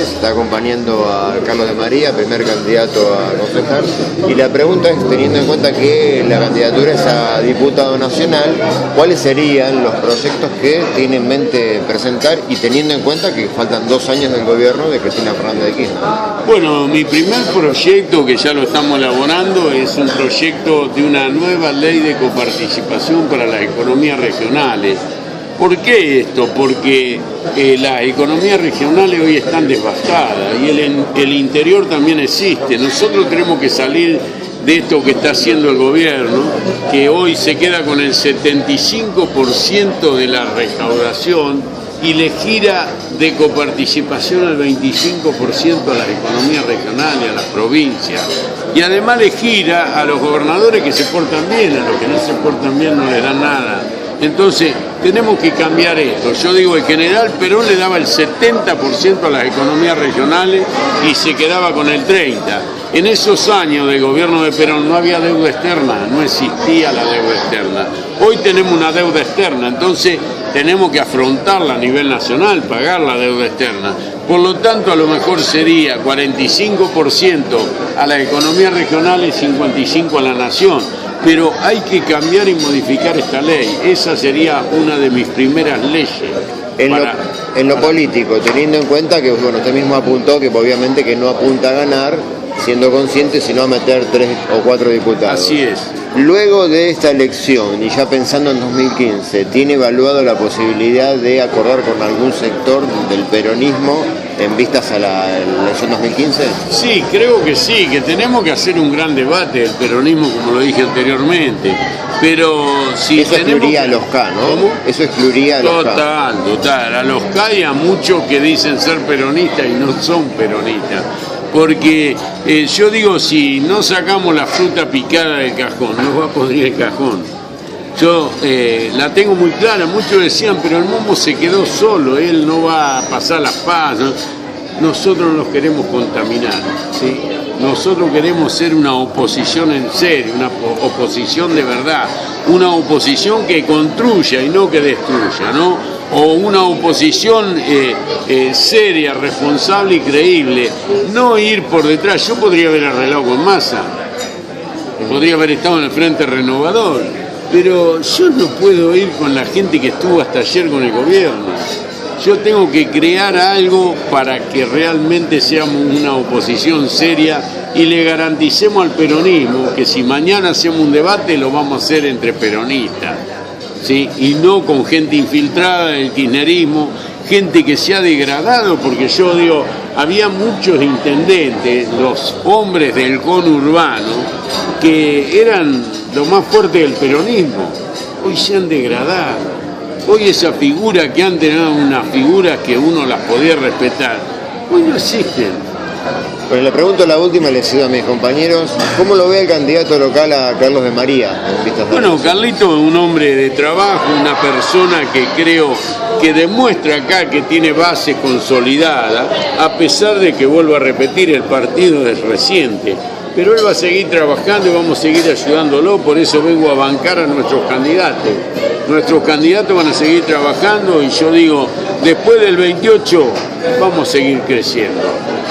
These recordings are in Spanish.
está acompañando a Carlos de María, primer candidato a concejal, y la pregunta es, teniendo en cuenta que la candidatura es a diputado nacional, ¿cuáles serían los proyectos que tiene en mente presentar y teniendo en cuenta que faltan 2 años del gobierno de Cristina Fernández de Kirchner? Bueno, mi primer proyecto, que ya lo estamos elaborando, es un proyecto de una nueva ley de coparticipación para las economías regionales. ¿Por qué esto? Porque las economías regionales hoy están devastadas y el interior también existe. Nosotros tenemos que salir de esto que está haciendo el gobierno, que hoy se queda con el 75% de la recaudación y le gira de coparticipación el 25% a las economías regionales, a las provincias. Y además le gira a los gobernadores que se portan bien, a los que no se portan bien no les dan nada. Entonces, tenemos que cambiar esto. Yo digo, el general Perón le daba el 70% a las economías regionales y se quedaba con el 30%. En esos años de gobierno de Perón no había deuda externa, no existía la deuda externa. Hoy tenemos una deuda externa, entonces tenemos que afrontarla a nivel nacional, pagar la deuda externa. Por lo tanto, a lo mejor sería 45% a las economías regionales, 55% a la nación. Pero hay que cambiar y modificar esta ley. Esa sería una de mis primeras leyes. En lo político, teniendo en cuenta que, bueno, usted mismo apuntó que obviamente que no apunta a ganar, siendo consciente, sino a meter 3 o 4 diputados. Así es. Luego de esta elección, y ya pensando en 2015, ¿tiene evaluado la posibilidad de acordar con algún sector del peronismo en vistas a la elección 2015? Sí, creo que sí, que tenemos que hacer un gran debate del peronismo, como lo dije anteriormente. Pero si eso excluiría a los K, ¿no? ¿Cómo? Eso excluiría a los K. Total. A los K y a muchos que dicen ser peronistas y no son peronistas. Porque yo digo, si no sacamos la fruta picada del cajón, nos va a podrir el cajón. Yo la tengo muy clara, muchos decían, pero el Momo se quedó solo, él no va a pasar las paz. Nosotros no nos queremos contaminar, ¿sí? Nosotros queremos ser una oposición en serio, una oposición de verdad, una oposición que construya y no que destruya, ¿no? O una oposición seria, responsable y creíble, no ir por detrás. Yo podría haber arreglado con Massa, podría haber estado en el Frente Renovador, pero yo no puedo ir con la gente que estuvo hasta ayer con el gobierno. Yo tengo que crear algo para que realmente seamos una oposición seria y le garanticemos al peronismo que si mañana hacemos un debate lo vamos a hacer entre peronistas, ¿sí? Y no con gente infiltrada del kirchnerismo, gente que se ha degradado, porque yo digo, había muchos intendentes, los hombres del conurbano, que eran lo más fuerte del peronismo, hoy se han degradado. Hoy esa figura que antes eran unas figuras que uno las podía respetar, hoy no existen. Bueno, le pregunto la última, le cedo a mis compañeros, ¿cómo lo ve el candidato local a Carlos de María? Bueno, Carlito es un hombre de trabajo, una persona que creo que demuestra acá que tiene base consolidada, a pesar de que, vuelvo a repetir, el partido es reciente. Pero él va a seguir trabajando y vamos a seguir ayudándolo, por eso vengo a bancar a nuestros candidatos. Nuestros candidatos van a seguir trabajando y yo digo, después del 28 vamos a seguir creciendo.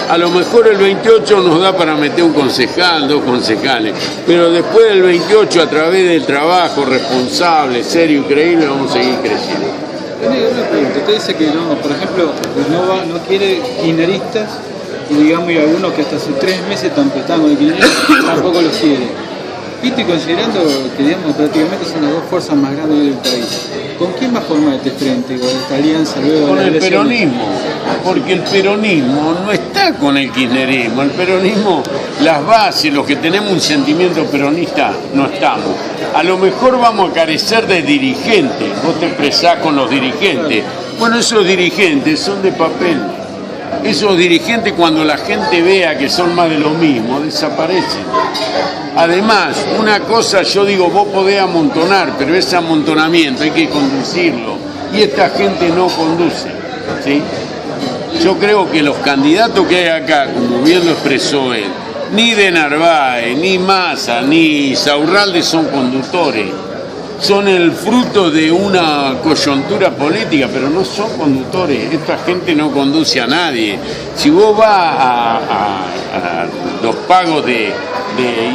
A lo mejor el 28 nos da para meter un concejal, 2 concejales, pero después del 28 a través del trabajo responsable, serio y creíble vamos a seguir creciendo. Una pregunta, usted dice que no, por ejemplo, no quiere kirchneristas y digamos y algunos que hasta hace 3 meses están prestando de kirchneristas tampoco los quiere. Y estoy considerando que digamos prácticamente son las 2 fuerzas más grandes del país. ¿Con quién va a formar este frente o esta alianza luego? Con el peronismo, porque el peronismo no está con el kirchnerismo. El peronismo, las bases, los que tenemos un sentimiento peronista, no estamos. A lo mejor vamos a carecer de dirigentes, vos te expresás con los dirigentes. Bueno, esos dirigentes son de papel. Esos dirigentes, cuando la gente vea que son más de lo mismo, desaparecen. Además, una cosa, yo digo, vos podés amontonar, pero ese amontonamiento hay que conducirlo. Y esta gente no conduce, ¿sí? Yo creo que los candidatos que hay acá, como bien lo expresó él, ni de Narváez, ni Massa, ni Saurralde son conductores. son el fruto de una coyuntura política, pero no son conductores. Esta gente no conduce a nadie. Si vos vas a los pagos de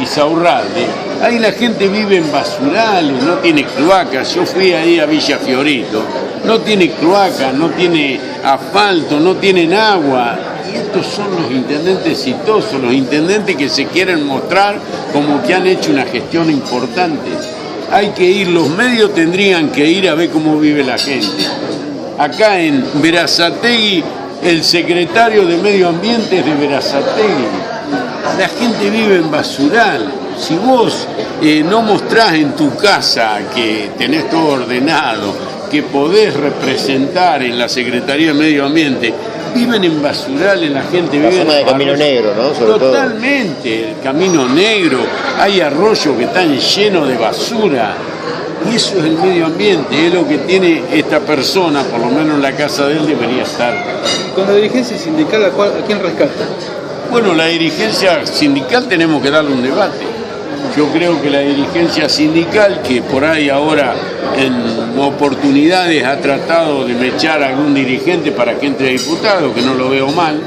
Insaurralde, ahí la gente vive en basurales, no tiene cloacas. Yo fui ahí a Villa Fiorito, no tiene cloacas, no tiene asfalto, no tienen agua. Y estos son los intendentes exitosos, los intendentes que se quieren mostrar como que han hecho una gestión importante. Hay que ir, los medios tendrían que ir a ver cómo vive la gente. Acá en Berazategui, el secretario de Medio Ambiente es de Berazategui. La gente vive en basural. Si vos no mostrás en tu casa que tenés todo ordenado, que podés representar en la Secretaría de Medio Ambiente, viven en basurales, la gente vive en el Camino Negro, ¿no? Totalmente, el Camino Negro, hay arroyos que están llenos de basura. Y eso es el medio ambiente, es lo que tiene esta persona, por lo menos en la casa de él debería estar. Con la dirigencia sindical, ¿a quién rescata? Bueno, la dirigencia sindical tenemos que darle un debate. Yo creo que la dirigencia sindical, que por ahí ahora en oportunidades ha tratado de mechar a algún dirigente para que entre diputado, que no lo veo mal,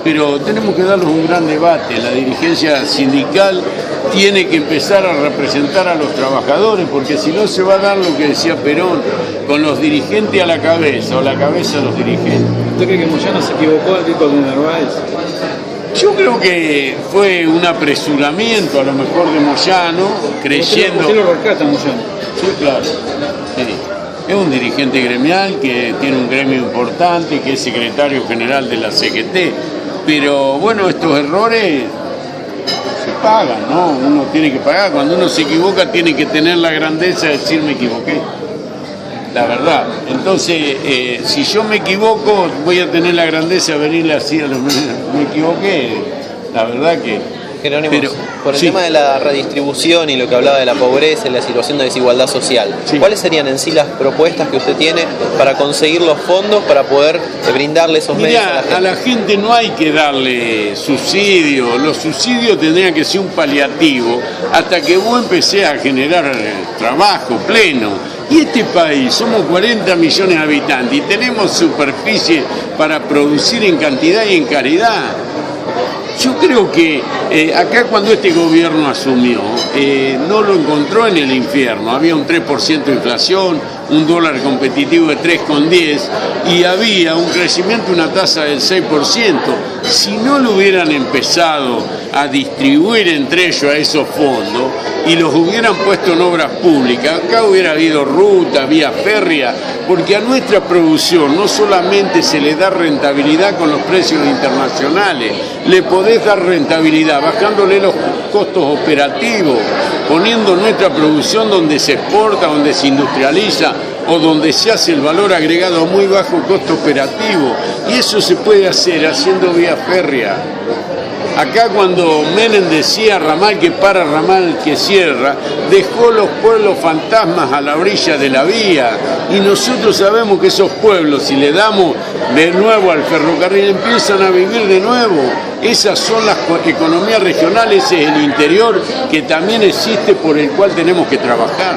pero tenemos que darles un gran debate. La dirigencia sindical tiene que empezar a representar a los trabajadores, porque si no se va a dar lo que decía Perón, con los dirigentes a la cabeza o la cabeza a los dirigentes. ¿Usted cree que Moyano se equivocó aquí con Narváez? Yo creo que fue un apresuramiento a lo mejor de Moyano, creyendo... ¿Usted lo rescata, Moyano? Sí, claro. Sí. Es un dirigente gremial que tiene un gremio importante, que es secretario general de la CGT. Pero bueno, estos errores se pagan, ¿no? Uno tiene que pagar. Cuando uno se equivoca tiene que tener la grandeza de decir me equivoqué. La verdad. Entonces, si yo me equivoco, voy a tener la grandeza de venirle así a los me equivoqué. La verdad que... Jerónimo, por el tema de la redistribución y lo que hablaba de la pobreza y la situación de desigualdad social, ¿cuáles serían en sí las propuestas que usted tiene para conseguir los fondos para poder brindarle esos medios a la gente? A la gente no hay que darle subsidios, los subsidios tendrían que ser un paliativo hasta que vos empecé a generar trabajo pleno. Y este país, somos 40 millones de habitantes y tenemos superficie para producir en cantidad y en calidad. Yo creo que acá cuando este gobierno asumió, no lo encontró en el infierno. Había un 3% de inflación, un dólar competitivo de 3,10 y había un crecimiento, una tasa del 6%. Si no lo hubieran empezado a distribuir entre ellos a esos fondos y los hubieran puesto en obras públicas, acá hubiera habido ruta, vía férrea, porque a nuestra producción no solamente se le da rentabilidad con los precios internacionales, le podés dar rentabilidad bajándole los costos operativos, poniendo nuestra producción donde se exporta, donde se industrializa o donde se hace el valor agregado a muy bajo costo operativo. Y eso se puede hacer haciendo vía férrea. Acá cuando Menem decía ramal que para, ramal que cierra, dejó los pueblos fantasmas a la orilla de la vía. Y nosotros sabemos que esos pueblos, si le damos de nuevo al ferrocarril, empiezan a vivir de nuevo. Esas son las economías regionales, ese es el interior que también existe por el cual tenemos que trabajar.